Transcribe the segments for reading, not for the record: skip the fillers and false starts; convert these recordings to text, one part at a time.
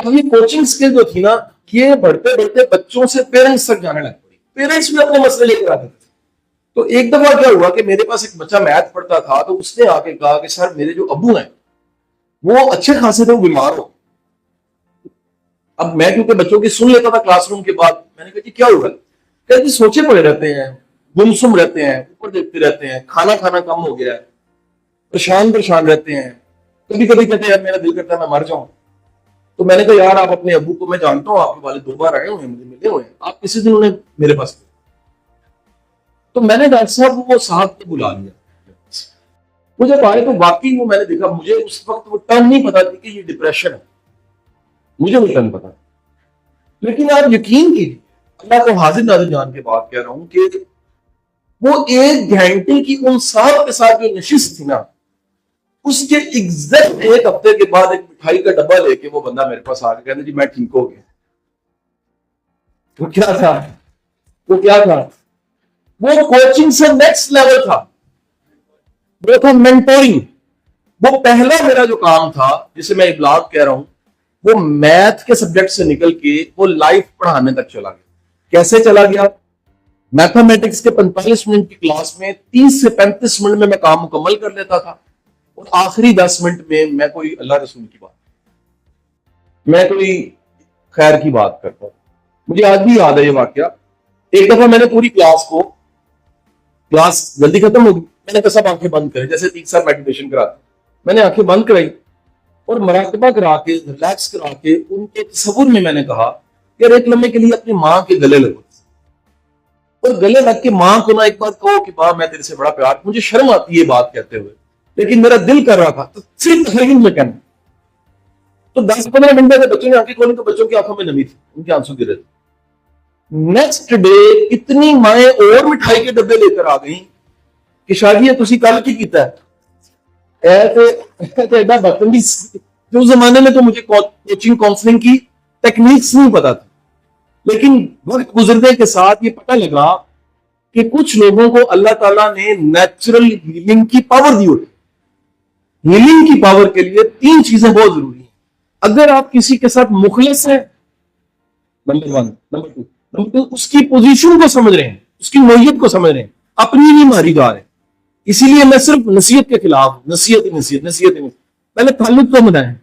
अब ये coaching skill जो थी ना, ये बढ़ते बढ़ते बच्चों से पेरेंट्स तक जाने लग पड़ी। पेरेंट्स भी अपने मसले लेकर आते थे। तो एक दफा क्या हुआ कि मेरे पास एक बच्चा मैथ पढ़ता था, तो उसने आके कहा कि सर मेरे जो अब्बू हैं वो अच्छे खासे थे, वो बीमार हो। अब मैं क्योंकि बच्चों की सुन लेता था क्लासरूम के बाद, मैंने कहा जी क्या होगा? कहते सोचे पड़े रहते हैं, गुमसुम रहते हैं, ऊपर देखते रहते हैं, खाना खाना कम हो गया है, परेशान परेशान रहते हैं, कभी कभी कहते हैं यार मेरा दिल करता है मैं मर जाऊं। तो मैंने कहा यार आप अपने अब्बू को, मैं जानता हूँ आपके वाले 2 बार आए हुए हैं, मुझे मिले हुए हैं, आप किसी दिन उन्हें मेरे पास। तो मैंने डॉक्टर साहब वो साहब को बुला लिया। वो जब आए तो वाकई वो मैंने देखा, मुझे उस वक्त वो टर्म नहीं पता थी कि ये डिप्रेशन है, मुझे वो टर्म पता। लेकिन आप यकीन कीजिए, अल्लाह को हाजिर नाजिर जान के बात कह रहा हूं कि वो 1 घंटे की उन साहब के साथ जो नशिस्त थी ना, उसके एग्जैक्ट 1 हफ्ते के बाद एक मिठाई का डब्बा लेके वो बंदा मेरे पास आके कहता जी मैं ठीक हो गया। वो क्या था? वो क्या था? वो कोचिंग से नेक्स्ट लेवल था, वो था मेंटोरिंग। वो पहला मेरा जो काम था, जिसे मैं इब्लाग कह रहा हूं, वो मैथ के सब्जेक्ट से निकल के वो लाइफ पढ़ाने तक चला गया। कैसे चला गया? मैथमेटिक्स के 45 मिनट की क्लास में 30 से 35 मिनट में मैं काम मुकम्मल कर लेता था, और आखिरी 10 मिनट में मैं कोई अल्लाह रसूल की बात, मैं कोई खैर की बात करता। मुझे आज भी याद है ये वाकया। एक दफा मैंने पूरी क्लास जल्दी खत्म होगी, मैंने कहा सब आंखें बंद करें, जैसे 3 साल मेडिटेशन कराते, मैंने आंखें बंद कराई और मराकबा करा के, रिलैक्स करा के, उनके तसव्वुर में मैंने कहा यार एक लम्हे के लिए अपनी माँ के गले लगो, और गले लग के माँ को ना एक बार कहो कि माँ मैं तेरे से बड़ा प्यार। मुझे शर्म आती है बात कहते हुए, लेकिन मेरा दिल कर रहा था, तो सिर्फ तकरीर में कहना। तो 10-15 मिनट में बच्चों ने आंखें खोली तो बच्चों की आंखों में नमी थी, उनके आंसू गिरे थे। नेक्स्ट डे इतनी माएँ और मिठाई के डब्बे लेकर आ गई कि शादी है तुसी कल की कीता है। एडा बदतमीज। जो उस जमाने में तो मुझे कोचिंग काउंसलिंग की टेक्निक्स नहीं पता था, लेकिन वक्त गुजरने के साथ ये पता लगा कि कुछ लोगों को अल्लाह ताला ने नेचुरल हीलिंग की पावर दी होती। हीलिंग की पावर के लिए 3 चीजें बहुत जरूरी हैं। अगर आप किसी के साथ मुखलिस हैं, नंबर 1, नंबर 2, उसकी पोजीशन को समझ रहे हैं, उसकी नोयत को समझ रहे हैं, अपनी नहीं मारी जा रहे। इसीलिए मैं सिर्फ नसीहत के खिलाफ हूं, नसीहत। पहले ताल्लुक को बनाए।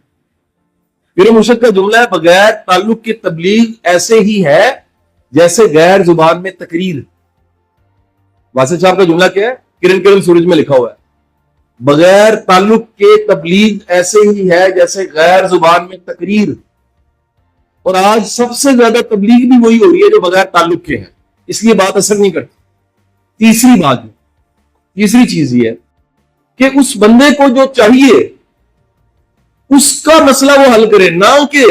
पीर मुर्शिद का जुमला है, बगैर ताल्लुक की तबलीग ऐसे ही है जैसे गैर जुबान में तकरीर। वासिफ साहब का जुमला क्या है? किरण सूरज में लिखा हुआ है, बगैर ताल्लुक के तबलीग ऐसे ही है जैसे गैर जुबान में तकरीर। और आज सबसे ज्यादा तबलीग भी वही हो रही है जो बगैर ताल्लुक के है, इसलिए बात असर नहीं करती। तीसरी चीज ये है कि उस बंदे को जो चाहिए उसका मसला वो हल करे, ना कि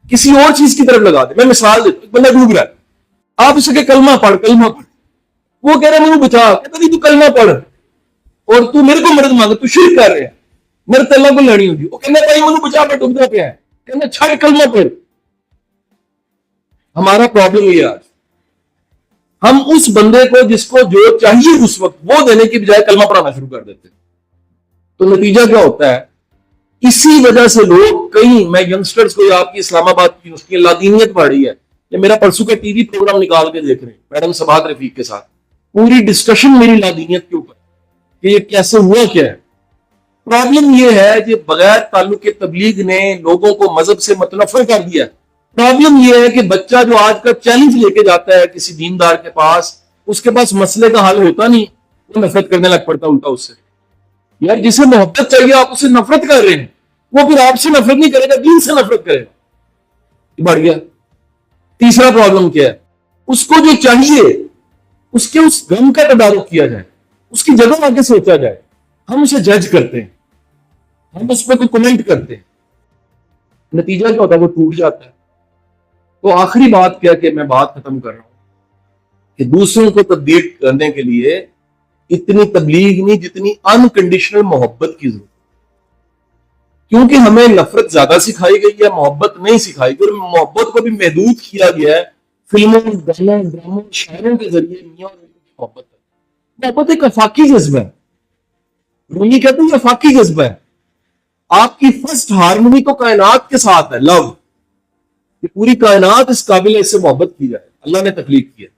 किसी और चीज की तरफ लगा दे। मैं मिसाल देता हूं, बंदा डूब रहा है, आप उसके कलमा पढ़। वो कह रहा है मुझे बचा, कहता नहीं तू कलमा पढ़ और तू मेरे को मदद मांग, तू शिर्क कर रहे हैं, मेरे तो अल्लाह को लड़ी होगी। वो कहना भाई मुझे बचा, मैं डूबता पे है, कहना छड़ कलमा पढ़। हमारा प्रॉब्लम ये आज, हम उस बंदे को जिसको जो चाहिए उस वक्त वो देने की बजाय कलमा पढ़ाना शुरू कर देते। तो नतीजा क्या होता है? इसी वजह से लोग मैं यंगस्टर्स को, आपकी इस्लामाबाद की यूनिवर्सिटी लादीनियत बढ़ रही है। ये मेरा परसों का टीवी प्रोग्राम निकाल के देख रहे हैं मैडम सबात रफीक के साथ, पूरी डिस्कशन मेरी लादीनियत के ऊपर कि ये कैसे हुआ, क्या है। प्रॉब्लम ये है कि बगैर ताल्लुक के तबलीग ने लोगों को मजहब से मुतनफर कर दिया। प्रॉब्लम यह है कि बच्चा जो आज का चैलेंज लेके जाता है किसी दीनदार के पास, उसके पास मसले का हल होता नहीं, वो नफरत करने लग पड़ता उल्टा उससे। यार जिसे मोहब्बत चाहिए आप उससे नफरत कर रहे हैं, वो फिर आपसे नफरत नहीं करेगा, दीन से नफरत करेगा। बढ़ गया। तीसरा प्रॉब्लम क्या है? उसको जो चाहिए उसके उस गम का तदारुक किया जाए, उसकी जगह आगे सोचा जाए। हम उसे जज करते हैं, हम उस पर कोई कमेंट करते हैं, नतीजा क्या होता है? वो टूट जाता है। तो आखिरी बात क्या कि मैं बात खत्म कर रहा हूं कि दूसरों को तब्दील करने के लिए इतनी तबलीग नहीं जितनी अनकंडीशनल मोहब्बत की जरूरत, क्योंकि हमें नफरत ज्यादा सिखाई गई है, मोहब्बत नहीं सिखाई गई। और मोहब्बत को भी महदूद किया गया है फिल्मों, गानों, ड्रामों, शायरों के जरिए। मियां और बीवी की मोहब्बत एक अफाकी जज्बा है। रूमी कहते हैं अफाकी जज्बा है। आपकी फर्स्ट हारमोनी तो कायनात के साथ है, लव। कि पूरी कायनात इस काबिल है इससे मोहब्बत की जाए। अल्लाह ने तकलीफ की है,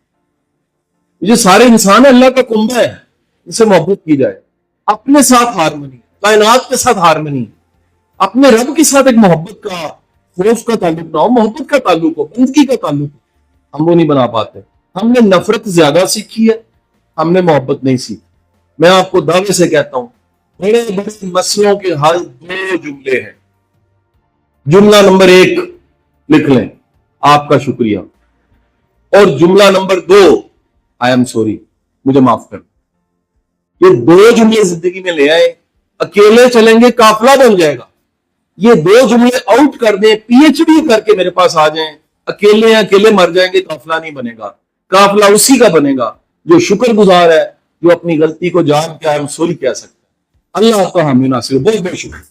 ये सारे इंसान है अल्लाह का कुंबा है, इनसे मोहब्बत की जाए। अपने साथ हारमनी, कायनात के साथ हारमनी, अपने रब के साथ एक मोहब्बत का, खौफ का ताल्लुक ना हो, मोहब्बत का ताल्लुक हो, बंदगी का ताल्लुक हो। हम वो नहीं बना पाते। हमने नफरत ज्यादा सीखी है, हमने मोहब्बत नहीं सीखी। मैं आपको दावे से कहता हूं, बड़े बड़े मसलों के हल दो जुमले हैं। जुमला नंबर 1 लिख लें, आपका शुक्रिया, और जुमला नंबर 2, आई एम सॉरी, मुझे माफ कर। ये दो जुमले जिंदगी में ले आए, अकेले चलेंगे काफिला बन जाएगा। ये दो जुमले आउट कर दें, पीएचडी करके मेरे पास आ जाएं, अकेले अकेले मर जाएंगे, काफिला नहीं बनेगा। काफिला उसी का बनेगा जो शुक्रगुजार है, जो अपनी गलती को जान के आई एम सॉरी कह सकता है। अल्लाह आपका हामी नासिर, बहुत बहुत शुक्रिया।